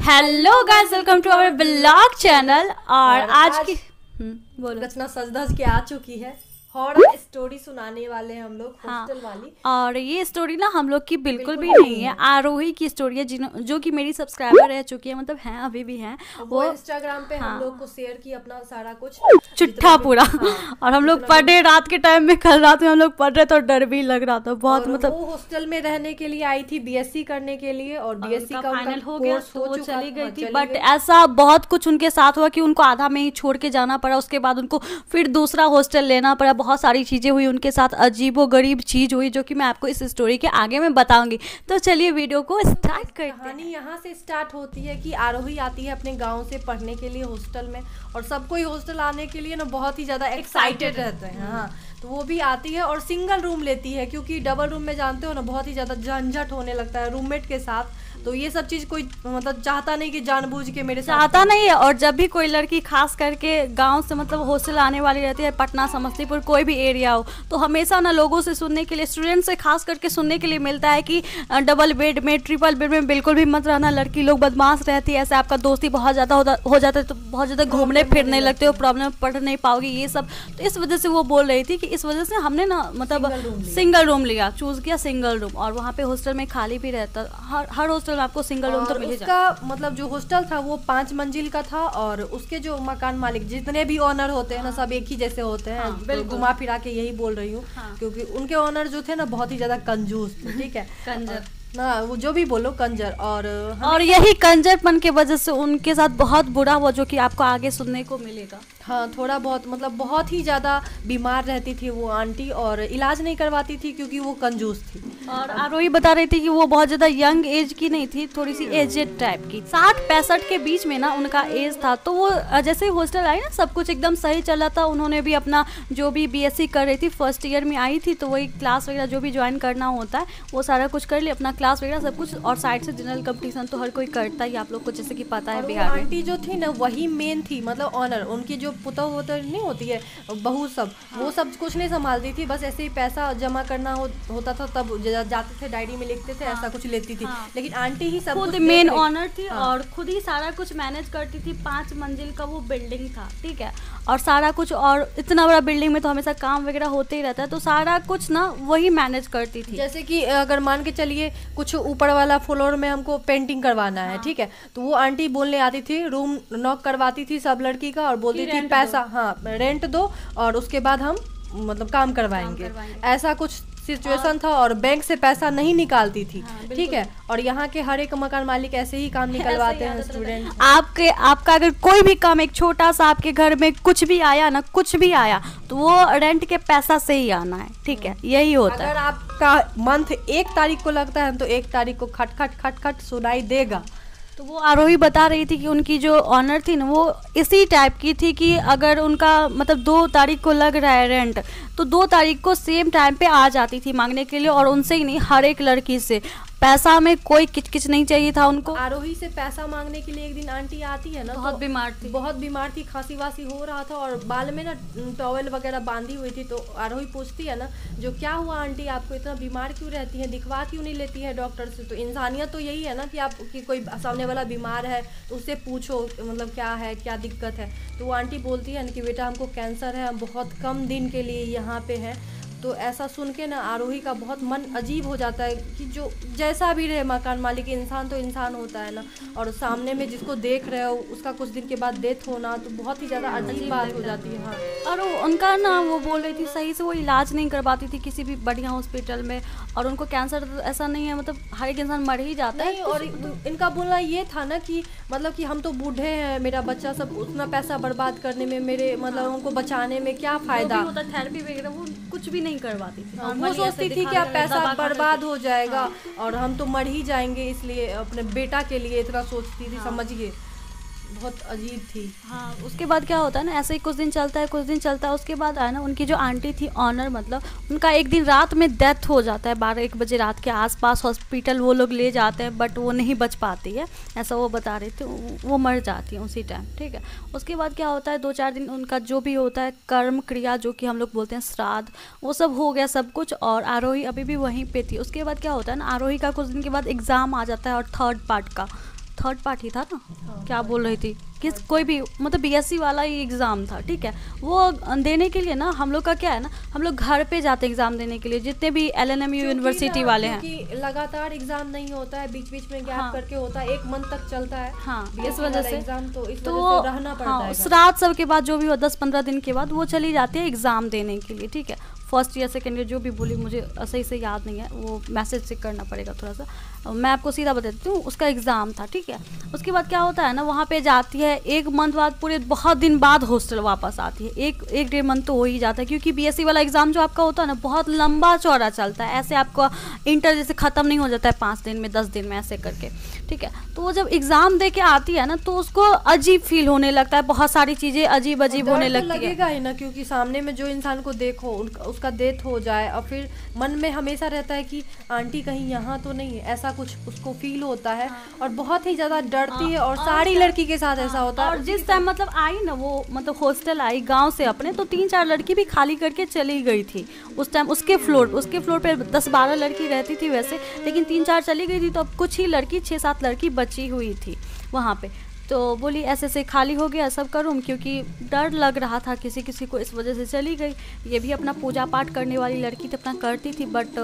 Hello guys, welcome to our blog channel. और आज की बोलो। रचना सज धज के आ चुकी है और स्टोरी सुनाने वाले हैं हम लोग हॉस्टल वाली। और ये स्टोरी ना हम लोग की बिल्कुल भी नहीं है, आरोही की स्टोरी है जो कि मेरी सब्सक्राइबर रह चुकी है, मतलब हैं अभी भी हैं। वो इंस्टाग्राम पे हम लोग को शेयर की अपना सारा कुछ चिट्ठा पूरा। और हम लोग पढ़ रहे रात के टाइम में, कल रात में हम लोग पढ़ रहे तो डर भी लग रहा था बहुत। मतलब वो हॉस्टल में रहने के लिए आई थी बीएससी करने के लिए और बीएससी का फाइनल हो गया तो वो चली गई थी। बट गई। ऐसा बहुत कुछ उनके साथ हुआ कि उनको आधा में ही छोड़ के जाना पड़ा। उसके बाद उनको फिर दूसरा हॉस्टल लेना पड़ा। बहुत सारी चीजें हुई उनके साथ, अजीबो गरीब चीज हुई जो कि मैं आपको इस स्टोरी के आगे में बताऊंगी। तो चलिए वीडियो को स्टार्ट करते हैं। कहानी यहाँ से स्टार्ट होती है कि आरोही आती है अपने गांव से पढ़ने के लिए हॉस्टल में, और सबको ही हॉस्टल आने के लिए ना बहुत ही ज्यादा एक्साइटेड रहते हैं। हाँ, तो वो भी आती है और सिंगल रूम लेती है, क्योंकि डबल रूम में जानते हो ना बहुत ही ज्यादा झंझट होने लगता है रूममेट के साथ। तो ये सब चीज कोई मतलब चाहता नहीं कि जानबूझ के मेरे साथ चाहता नहीं है। और जब भी कोई लड़की खास करके गांव से मतलब हॉस्टल आने वाली रहती है, पटना समस्तीपुर कोई भी एरिया हो, तो हमेशा ना लोगों से सुनने के लिए, स्टूडेंट से खास करके सुनने के लिए मिलता है कि डबल बेड में, ट्रिपल बेड में बिल्कुल भी मत रहना, लड़की लोग बदमाश रहती है, ऐसे आपका दोस्ती बहुत ज़्यादा हो जाता है तो बहुत ज़्यादा घूमने फिरने लगते हो, प्रॉब्लम पढ़ नहीं पाओगे ये सब। तो इस वजह से वो बोल रही थी कि इस वजह से हमने ना मतलब सिंगल रूम लिया, चूज़ किया सिंगल रूम। और वहाँ पे हॉस्टल में खाली भी रहता, हर हॉस्टल में आपको सिंगल रूम उसका मतलब जो हॉस्टल था वो 5 मंजिल का था, और उसके जो मकान मालिक जितने भी ओनर होते हैं ना सब एक ही जैसे होते हैं। तो घुमा फिरा के यही बोल रही हूँ। क्योंकि उनके ओनर जो थे ना बहुत ही ज्यादा कंजूस थे, ठीक है, कंजर ना, वो जो भी बोलो कंजर। और यही कंजरपन के वजह से उनके साथ बहुत बुरा हुआ, जो कि आपको आगे सुनने को मिलेगा। हाँ, थोड़ा बहुत मतलब बहुत ही ज़्यादा बीमार रहती थी वो आंटी, और इलाज नहीं करवाती थी क्योंकि वो कंजूस थी। और आरोही बता रही थी कि वो बहुत ज़्यादा यंग एज की नहीं थी, थोड़ी सी एजेड टाइप की, 60-65 के बीच में ना उनका एज था। तो वो जैसे ही हॉस्टल आई ना सब कुछ एकदम सही चला था। उन्होंने भी अपना जो भी बीएससी कर रही थी, फर्स्ट ईयर में आई थी, तो वही क्लास वगैरह जो भी ज्वाइन करना होता है वो सारा कुछ कर लिया, अपना क्लास वगैरह सब कुछ। और साइड से जनरल कंपटीशन तो हर कोई करता ही, आप लोग को जैसे कि पता है बिहार में। आंटी जो थी ना वही मेन थी, मतलब ऑनर। उनकी जो पुतौ नहीं होती है बहू सब, वो सब कुछ नहीं संभालती थी, बस ऐसे ही पैसा जमा करना होता था तब जाते थे डायरी में लिखते थे, ऐसा कुछ लेती थी। लेकिन आंटी ही सब खुद मेन ऑनर थी और खुद ही सारा कुछ मैनेज करती थी। 5 मंजिल का वो बिल्डिंग था, ठीक है, और सारा कुछ, और इतना बड़ा बिल्डिंग में तो हमेशा काम वगैरह होते ही रहता है, तो सारा कुछ ना वही मैनेज करती थी। जैसे कि अगर मान के चलिए कुछ ऊपर वाला फ्लोर में हमको पेंटिंग करवाना है, ठीक है, तो वो आंटी बोलने आती थी, रूम नॉक करवाती थी सब लड़की का और बोलती थी पैसा, हाँ रेंट दो और उसके बाद हम मतलब काम करवाएंगे। ऐसा कुछ सिचुएशन था, और बैंक से पैसा नहीं निकालती थी, ठीक है। और यहाँ के हर एक मकान मालिक ऐसे ही काम निकलवाते हैं स्टूडेंट। आपका अगर कोई भी काम, एक छोटा सा आपके घर में कुछ भी आया ना, कुछ भी आया तो वो रेंट के पैसा से ही आना है, ठीक है, यही होता है। अगर आपका मंथ 1 तारीख को लगता है तो 1 तारीख को खट खट खट खट सुनाई देगा। तो वो आरोही बता रही थी कि उनकी जो ऑनर थी ना वो इसी टाइप की थी कि अगर उनका मतलब 2 तारीख को लग रहा है रेंट, तो 2 तारीख को सेम टाइम पे आ जाती थी मांगने के लिए। और उनसे ही नहीं, हर एक लड़की से पैसा में कोई किचकिच नहीं चाहिए था उनको। आरोही से पैसा मांगने के लिए एक दिन आंटी आती है ना, बहुत बीमार थी, खांसी वासी हो रहा था और बाल में ना टॉवेल वगैरह बांधी हुई थी। तो आरोही पूछती है ना, जो क्या हुआ आंटी, आपको इतना बीमार क्यों रहती है, दिखवा क्यों नहीं लेती है डॉक्टर से। तो इंसानियत तो यही है ना कि आप कि कोई सामने वाला बीमार है तो उससे पूछो मतलब क्या है, क्या दिक्कत है। तो वो आंटी बोलती है ना कि बेटा हमको कैंसर है, हम बहुत कम दिन के लिए यहाँ पे हैं। तो ऐसा सुन के ना आरोही का बहुत मन अजीब हो जाता है कि जो जैसा भी रहे मकान मालिक, इंसान तो इंसान होता है ना, और सामने में जिसको देख रहे हो उसका कुछ दिन के बाद डेथ होना तो बहुत ही ज़्यादा अजीब बात हो जाती है। हाँ, और उनका ना वो बोल रही थी सही से वो इलाज नहीं करवाती थी किसी भी बढ़िया हॉस्पिटल में। और उनको कैंसर ऐसा नहीं है, मतलब हर एक इंसान मर ही जाता है। और इनका बोलना ये था ना कि मतलब कि हम तो बूढ़े हैं, मेरा बच्चा सब उतना पैसा बर्बाद करने में, मेरे मतलब उनको बचाने में क्या फ़ायदा, थेरेपी वगैरह वो कुछ भी नहीं करवाती थी। वो सोचती थी कि अब पैसा बर्बाद हो जाएगा और हम तो मर ही जाएंगे, इसलिए अपने बेटा के लिए इतना सोचती थी। समझिए, बहुत अजीब थी। हाँ, उसके बाद क्या होता है ना, ऐसे ही कुछ दिन चलता है। उसके बाद आया ना उनकी जो आंटी थी ऑनर, मतलब उनका एक दिन रात में डेथ हो जाता है, 12-1 बजे रात के आसपास हॉस्पिटल वो लोग ले जाते हैं, बट वो नहीं बच पाती है, ऐसा वो बता रहे थे, वो मर जाती है उसी टाइम, ठीक है। उसके बाद क्या होता है, 2-4 दिन उनका जो भी होता है कर्म क्रिया, जो कि हम लोग बोलते हैं श्राद्ध, वो सब हो गया सब कुछ, और आरोही अभी भी वहीं पे थी। उसके बाद क्या होता है ना, आरोही का कुछ दिन के बाद एग्ज़ाम आ जाता है और 3rd पार्ट का, थर्ड पार्ट ही था ना, क्या बोल रही थी, किस कोई भी मतलब बीएससी वाला ही एग्ज़ाम था, ठीक है। वो देने के लिए ना हम लोग का क्या है ना, हम लोग घर पे जाते हैं एग्ज़ाम देने के लिए, जितने भी एलएनएम यूनिवर्सिटी वाले हैं, क्योंकि लगातार एग्जाम नहीं होता है, बीच बीच में गैप करके होता है, 1 मंथ तक चलता है। हाँ, इस वजह से एग्जाम तो इस वजह से रहना पड़ता है। उस रात सब के बाद जो भी हो 10-15 दिन के बाद वो चली जाती है एग्ज़ाम देने के लिए, ठीक है। फर्स्ट ईयर सेकेंड ईयर जो भी बोली मुझे सही से याद नहीं है, वो मैसेज चेक करना पड़ेगा थोड़ा सा। मैं आपको सीधा बता देती हूँ, उसका एग्ज़ाम था, ठीक है। उसके बाद क्या होता है ना, वहाँ पे जाती है, 1 मंथ बाद पूरे बहुत दिन बाद हॉस्टल वापस आती है, 1-1.5 मंथ तो हो ही जाता है, क्योंकि बीएससी वाला एग्ज़ाम जो आपका होता है ना बहुत लंबा चौड़ा चलता है, ऐसे आपका इंटर जैसे ख़त्म नहीं हो जाता है 5 दिन में 10 दिन में ऐसे करके, ठीक है। तो वो जब एग्ज़ाम दे के आती है ना तो उसको अजीब फील होने लगता है, बहुत सारी चीज़ें अजीब अजीब होने लगती है। लगेगा ही ना, क्योंकि सामने में जो इंसान को देखो उसका डेथ हो जाए, और फिर मन में हमेशा रहता है कि आंटी कहीं यहाँ तो नहीं है, ऐसा कुछ उसको फील होता है। और बहुत ही ज़्यादा डरती है, और सारी लड़की के साथ ऐसा होता है। और जिस टाइम मतलब आई ना वो मतलब हॉस्टल आई गांव से अपने, तो 3-4 लड़की भी खाली करके चली गई थी उस टाइम। उसके फ्लोर पे 10-12 लड़की रहती थी वैसे, लेकिन 3-4 चली गई थी, तो अब कुछ ही लड़की 6-7 लड़की बची हुई थी वहाँ पे। तो बोली ऐसे से खाली हो गया सबका रूम, क्योंकि डर लग रहा था किसी किसी को, इस वजह से चली गई। ये भी अपना पूजा पाठ करने वाली लड़की थी, अपना करती थी, बट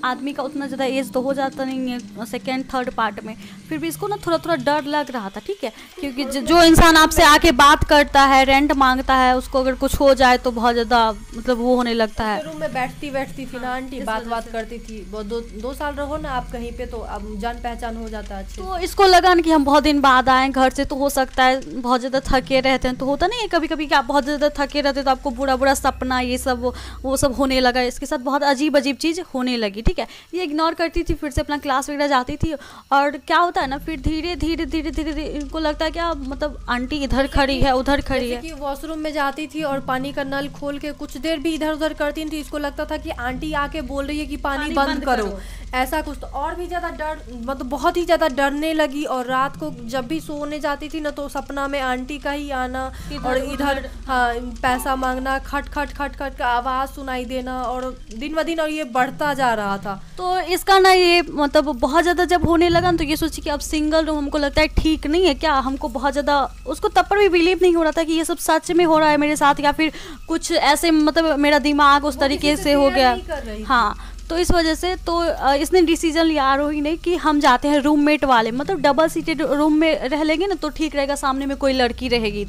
आदमी का उतना ज़्यादा एज तो हो जाता नहीं है सेकेंड थर्ड पार्ट में, फिर भी इसको ना थोड़ा थोड़ा डर लग रहा था, ठीक है। क्योंकि जो इंसान आपसे आके बात करता है, रेंट मांगता है, उसको अगर कुछ हो जाए तो बहुत ज़्यादा मतलब वो होने लगता है। रूम में बैठती थी ना आंटी, बात करती थी। 2 साल रहो ना आप कहीं पे, तो अब जान पहचान हो जाता है। तो इसको लगा ना कि हम बहुत दिन बाद आए घर से, तो हो सकता है बहुत ज़्यादा थके रहते हैं, तो होता नहीं है कभी कभी कि आप बहुत ज़्यादा थके रहते हैं तो आपको बुरा सपना ये सब वो सब होने लगा। इसके साथ बहुत अजीब चीज़ होने लगी, ठीक है। ये इग्नोर करती थी, फिर से अपना क्लास वगैरह जाती थी, और क्या होता है ना फिर धीरे धीरे इनको लगता है क्या मतलब आंटी इधर खड़ी है उधर खड़ी है। कि वॉशरूम में जाती थी और पानी का नल खोल के कुछ देर भी इधर उधर करती थी, इसको लगता था कि आंटी आके बोल रही है कि पानी बंद करो, ऐसा कुछ। तो और भी ज़्यादा डर, मतलब बहुत ही ज़्यादा डरने लगी। और रात को जब भी सोने जाती थी ना तो सपना में आंटी का ही आना, और इधर हाँ पैसा मांगना, खट खट खट खट का आवाज़ सुनाई देना, और दिन ब दिन और ये बढ़ता जा रहा था। तो इसका ना ये मतलब बहुत ज़्यादा जब होने लगा तो ये सोची कि अब सिंगल रूम हमको लगता है ठीक नहीं है क्या, हमको बहुत ज़्यादा उसको तब पर भी बिलीव नहीं हो रहा था कि ये सब सच में हो रहा है मेरे साथ, या फिर कुछ ऐसे मतलब मेरा दिमाग उस तरीके से हो गया। हाँ, तो इस वजह से तो इसने डिसीजन लिया आरोही ने कि हम जाते हैं रूममेट वाले, मतलब डबल सीटेड रूम में रह लेंगे ना तो ठीक रहेगा, सामने में कोई लड़की रहेगी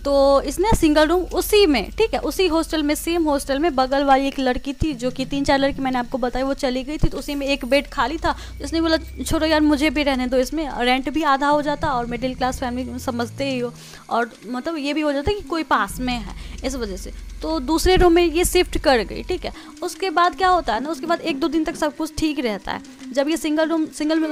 तो इसने सिंगल रूम उसी में, ठीक है, उसी हॉस्टल में, सेम हॉस्टल में बगल वाली एक लड़की थी जो कि 3-4 लड़की मैंने आपको बताई वो चली गई थी, तो उसी में एक बेड खाली था। इसने बोला छोड़ो यार मुझे भी रहने दो, इसमें रेंट भी आधा हो जाता और मिडिल क्लास फैमिली समझते ही हो, और मतलब ये भी हो जाता कि कोई पास में है, इस वजह से तो दूसरे रूम में ये शिफ्ट कर गई, ठीक है। उसके बाद क्या होता है ना, उसके बाद 1-2 दिन तक सब कुछ ठीक रहता है। जब ये सिंगल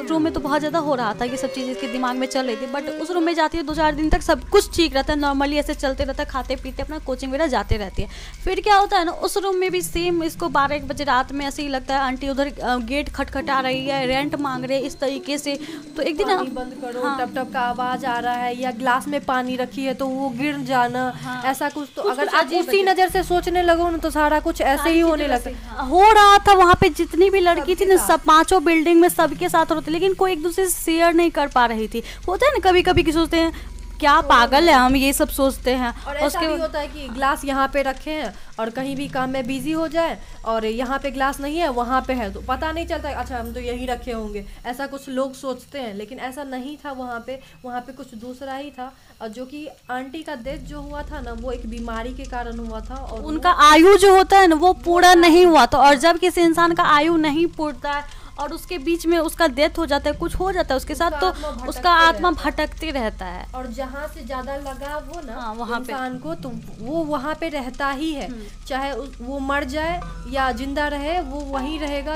रूम में तो बहुत ज़्यादा हो रहा था, ये सब चीज़ इसके दिमाग में चल रही थी, बट उस रूम में जाती है 2-4 दिन तक सब कुछ ठीक रहता है, नॉर्मली ऐसे चलते रहता है, खाते पीते अपना कोचिंग वगैरह जाते रहती है। फिर क्या होता है ना, उस रूम में भी सेम इसको 12-1 बजे रात में ऐसे ही लगता है आंटी उधर गेट खटखटा रही है, रेंट मांग रहे इस तरीके से। तो एक दिन बंद करो, टप टप का आवाज़ आ रहा है, या ग्लास में पानी रखी है तो वो गिर जाना, ऐसा कुछ। तो अगर आप उसी नज़र से सोचने लगो ना तो सारा कुछ ऐसे ही होने लगता हो रहा था। वहाँ पे जितनी भी लड़की थी ना सब 5 बिल्डिंग में सबके साथ होते, लेकिन कोई एक दूसरे से शेयर नहीं कर पा रही थी। होता है ना कभी कभी कि सोचते हैं क्या पागल है हम, ये सब सोचते हैं। और ऐसा भी होता है कि ग्लास यहाँ पे रखे हैं और कहीं भी काम में बिजी हो जाए और यहाँ पे ग्लास नहीं है वहाँ पे है, तो पता नहीं चलता, अच्छा हम तो यहीं रखे होंगे, ऐसा कुछ लोग सोचते हैं। लेकिन ऐसा नहीं था, वहाँ पे कुछ दूसरा ही था। और जो कि आंटी का डेथ जो हुआ था ना वो एक बीमारी के कारण हुआ था, और उनका आयु जो होता है ना वो पूरा नहीं हुआ था। और जब किसी इंसान का आयु नहीं पूरता है और उसके बीच में उसका डेथ हो जाता है, कुछ हो जाता है उसके साथ, तो उसका आत्मा भटकते रहता है। और जहाँ से ज्यादा लगाव हो ना वहाँ इंसान को, तो वो वहाँ पे रहता ही है, चाहे वो मर जाए या जिंदा रहे, वो वहीं रहेगा।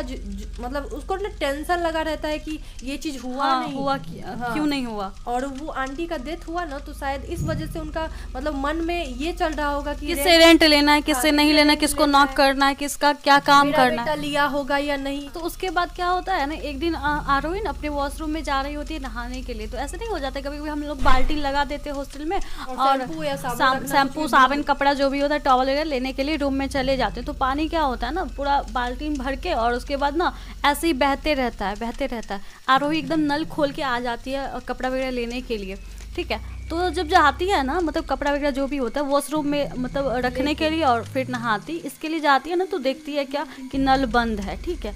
मतलब उसको ना टेंशन लगा रहता है कि ये चीज हुआ नहीं हुआ, क्यों नहीं हुआ। और वो आंटी का डेथ हुआ ना तो शायद इस वजह से उनका मतलब मन में ये चल रहा होगा कि किससे रेंट लेना है, किससे नहीं लेना, किसको नॉक करना है, किसका क्या काम करना है, लिया होगा या नहीं। तो उसके बाद क्या क्या होता है ना, एक दिन आरोही ना अपने वॉशरूम में जा रही होती है नहाने के लिए, तो ऐसे नहीं हो जाता है कभी कभी हम लोग बाल्टी लगा देते हैं हॉस्टल में और शैम्पू साबुन कपड़ा जो भी होता है टॉवल वगैरह लेने के लिए रूम में चले जाते हैं, तो पानी क्या होता है ना पूरा बाल्टी में भर के और उसके बाद ना ऐसे ही बहते रहता है। आरोही एकदम नल खोल के आ जाती है कपड़ा वगैरह लेने के लिए, ठीक है। तो जब जाती है ना, मतलब कपड़ा वगैरह जो भी होता है वॉशरूम में मतलब रखने के लिए और फिर नहाती इसके लिए जाती है ना, तो देखती है क्या कि नल बंद है, ठीक है।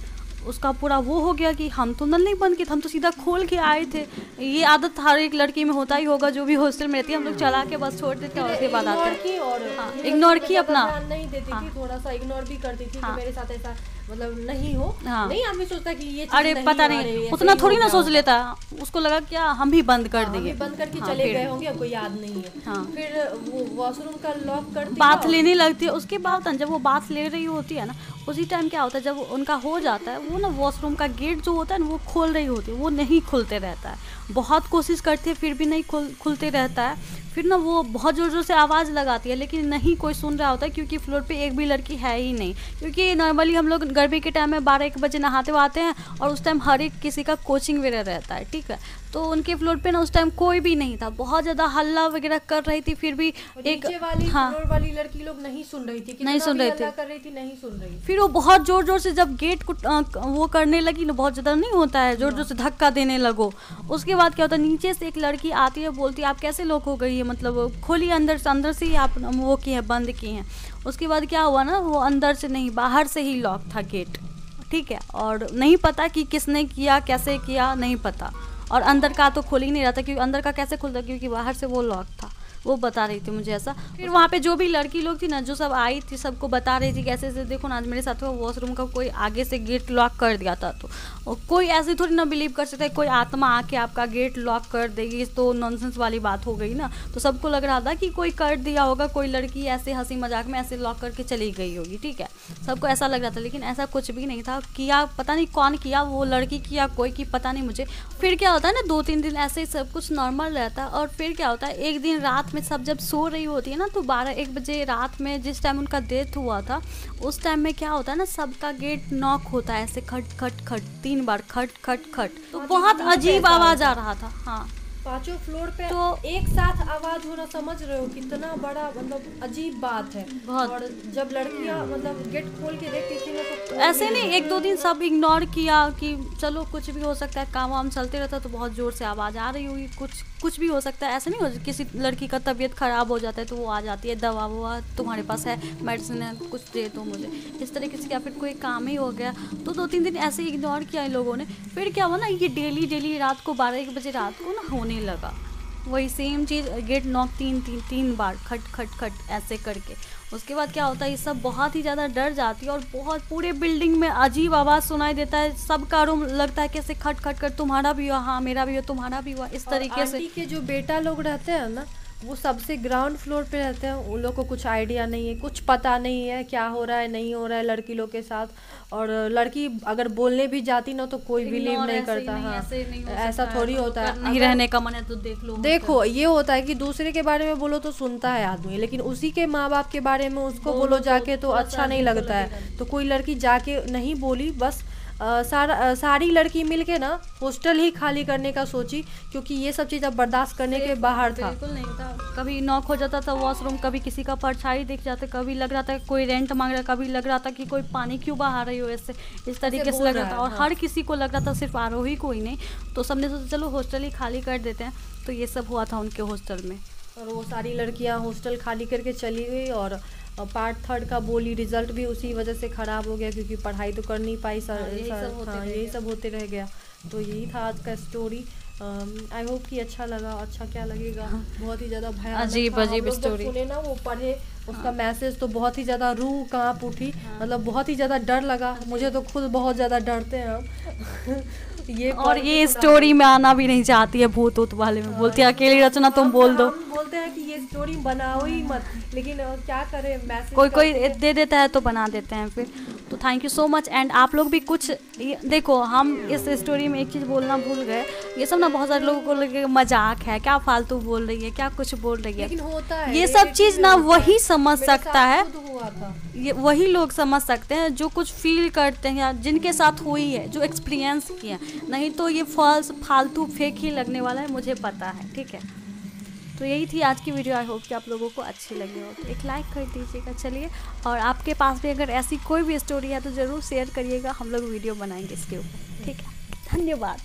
उसका पूरा वो हो गया कि हम तो नल नहीं बंद किए थे, हम तो सीधा खोल के आए थे। ये आदत हर एक लड़की में होता ही होगा जो भी हॉस्टल में रहती है, हम लोग चला के बस छोड़ देते हैं और उसके बाद आते हैं। और इग्नोर की अपना नहीं देती थी, थोड़ा सा इग्नोर भी करती थी कि मेरे साथ ऐसा मतलब नहीं हो। नहीं आदमी सोचता कि ये अरे पता नहीं उतना थोड़ी ना सोच लेता, उसको लगा क्या हम भी बंद कर देंगे, बंद करके चले गए होंगे, कोई याद नहीं है। फिर वो वॉशरूम का लॉक करती बात लेने लगती है। उसके बाद जब वो बात ले रही होती है ना, उसी टाइम क्या होता है जब उनका हो जाता है वो ना वॉशरूम का गेट जो होता है ना वो खोल रही होती है, वो नहीं खुलते रहता है। बहुत कोशिश करती है फिर भी नहीं खुलते रहता है। फिर ना वो बहुत ज़ोर ज़ोर से आवाज़ लगाती है लेकिन नहीं कोई सुन रहा होता है, क्योंकि फ्लोर पे एक भी लड़की है ही नहीं। क्योंकि नॉर्मली हम लोग गर्मी के टाइम में 12-1 बजे नहाते हुए आते हैं और उस टाइम हर एक किसी का कोचिंग वगैरह रहता है, ठीक है। तो उनके फ्लोर पे ना उस टाइम कोई भी नहीं था, बहुत ज़्यादा हल्ला वगैरह कर रही थी, फिर भी एक फ्लोर वाली लड़की लोग नहीं सुन रही थी, नहीं सुन रही थी, कर रही थी, नहीं सुन रही। फिर वो बहुत ज़ोर ज़ोर से जब गेट को वो करने लगी ना, बहुत ज़्यादा नहीं होता है, ज़ोर ज़ोर से धक्का देने लगो। उसके बाद क्या होता है नीचे से एक लड़की आती है, बोलती है आप कैसे लॉक हो गई है, मतलब खोलिए अंदर से ही आप वो किए हैं, बंद किए हैं। उसके बाद क्या हुआ ना, वो अंदर से नहीं बाहर से ही लॉक था गेट, ठीक है। और नहीं पता कि किसने किया कैसे किया नहीं पता, और अंदर का तो खोल ही नहीं रहा था, क्योंकि अंदर का कैसे खुलता क्योंकि बाहर से वो लॉक था। वो बता रही थी मुझे ऐसा। फिर वहाँ पे जो भी लड़की लोग थी ना जो सब आई थी सबको बता रही थी कैसे ऐसे देखो ना आज मेरे साथ हुआ, वॉशरूम का कोई आगे से गेट लॉक कर दिया था। तो कोई ऐसे थोड़ी ना बिलीव कर सकता है कोई आत्मा आके आपका गेट लॉक कर देगी, तो नॉनसेंस वाली बात हो गई ना। तो सबको लग रहा था कि कोई कर दिया होगा, कोई लड़की ऐसे हंसी मजाक में ऐसे लॉक करके चली गई होगी, ठीक है। सबको ऐसा लग रहा था लेकिन ऐसा कुछ भी नहीं था। किया पता नहीं कौन किया, वो लड़की किया कोई की पता नहीं मुझे। फिर क्या होता है ना 2-3 दिन ऐसे ही सब कुछ नॉर्मल रहता है। और फिर क्या होता है एक दिन रात में सब जब सो रही होती है ना, तो 12-1 बजे रात में जिस टाइम उनका डेथ हुआ था उस टाइम में क्या होता है ना सबका गेट नॉक होता है ऐसे खट खट खट 3 बार खट खट खट। तो बहुत अजीब आवाज आ रहा था। हाँ 5 फ्लोर पे तो एक साथ आवाज हो रहा, समझ रहे हो कितना बड़ा मतलब अजीब बात है बहुत। और जब लड़कियां मतलब गेट खोल के देखती थी ना तो ऐसे नहीं 1-2 दिन सब इग्नोर किया कि चलो कुछ भी हो सकता है, काम वाम चलते रहता। तो बहुत जोर से आवाज़ आ रही होगी, कुछ भी हो सकता है। ऐसे नहीं हो किसी लड़की का तबीयत ख़राब हो जाता है तो वो आ जाती है, दवा ववा तुम्हारे पास है, मेडिसिन है, कुछ दे दो मुझे, इस तरीके से। या फिर कोई काम ही हो गया। तो 2-3 दिन ऐसे इग्नोर किया इन लोगों ने। फिर क्या हुआ ना ये डेली रात को 12-1 बजे रात को ना होने लगा वही सेम चीज़, गेट नॉक 3 बार खट खट खट ऐसे करके। उसके बाद क्या होता है ये सब बहुत ही ज़्यादा डर जाती है और बहुत पूरे बिल्डिंग में अजीब आवाज़ सुनाई देता है। सबका रूम लगता है कैसे खट खट कर, तुम्हारा भी हुआ, हाँ मेरा भी हुआ, तुम्हारा भी हुआ, इस तरीके से। के जो बेटा लोग रहते हैं ना वो सबसे ग्राउंड फ्लोर पे रहते हैं, उन लोग को कुछ आइडिया नहीं है, कुछ पता नहीं है क्या हो रहा है नहीं हो रहा है लड़की लोग के साथ। और लड़की अगर बोलने भी जाती ना तो कोई बिलीव नहीं करता। हाँ ऐसा थोड़ी होता है, नहीं रहने का मन है तो देखो ये होता है कि दूसरे के बारे में बोलो तो सुनता है आदमी, लेकिन उसी के माँ बाप के बारे में उसको बोलो जाके तो अच्छा नहीं लगता है। तो कोई लड़की जाके नहीं बोली, बस सारी लड़की मिलके ना हॉस्टल ही खाली करने का सोची, क्योंकि ये सब चीज़ अब बर्दाश्त करने के बाहर था। बिल्कुल नहीं था। कभी नॉक हो जाता था वॉशरूम, कभी किसी का परछाई दिख जाता, कभी लग रहा था कोई रेंट मांग रहा, कभी लग रहा था कि कोई पानी क्यों बहा रही हो ऐसे, इस तरीके से लग रहा था। और हर किसी को लग रहा था, सिर्फ आरोही को ही नहीं। तो सबने सोचा चलो हॉस्टल ही खाली कर देते हैं। तो ये सब हुआ था उनके हॉस्टल में। और वो सारी लड़कियाँ हॉस्टल खाली करके चली गई और पार्ट 3 का बोली रिजल्ट भी उसी वजह से ख़राब हो गया, क्योंकि पढ़ाई तो कर नहीं पाई सर। यही सब होते रह गया। तो यही था आज का स्टोरी। आई होप कि अच्छा लगा। अच्छा क्या लगेगा, बहुत ही ज़्यादा भयानक अजीब स्टोरी सुने ना, वो पढ़े उसका मैसेज तो बहुत ही ज़्यादा रूह कांप उठी। मतलब बहुत ही ज़्यादा डर लगा मुझे, तो खुद बहुत ज़्यादा डरते हैं हम। ये स्टोरी में आना भी नहीं चाहती है भूत ऊत वाले में, बोलती है अकेली रचना तुम बोल दो। बोलते हैं कि ये स्टोरी बनाओ ही मत, लेकिन क्या करें मैसेज कोई दे देता है तो बना देते हैं फिर। तो thank you so much. And आप लोग भी कुछ देखो, हम इस स्टोरी में एक चीज़ बोलना भूल गए, ये सब ना बहुत सारे लोगों को लगे मजाक है, क्या फालतू बोल रही है, क्या कुछ बोल रही है, लेकिन होता है ये सब चीज़ ना वही समझ सकता है, हुआ था। ये वही लोग समझ सकते हैं जो कुछ फील करते हैं या जिनके साथ हुई है, जो एक्सपीरियंस किए हैं। नहीं तो ये फॉल्स फालतू फेक ही लगने वाला है, मुझे पता है, ठीक है। तो यही थी आज की वीडियो। आई होप कि आप लोगों को अच्छी लगी हो, तो एक लाइक कर दीजिएगा। चलिए, और आपके पास भी अगर ऐसी कोई भी स्टोरी है तो ज़रूर शेयर करिएगा, हम लोग वीडियो बनाएंगे इसके ऊपर, ठीक है। धन्यवाद।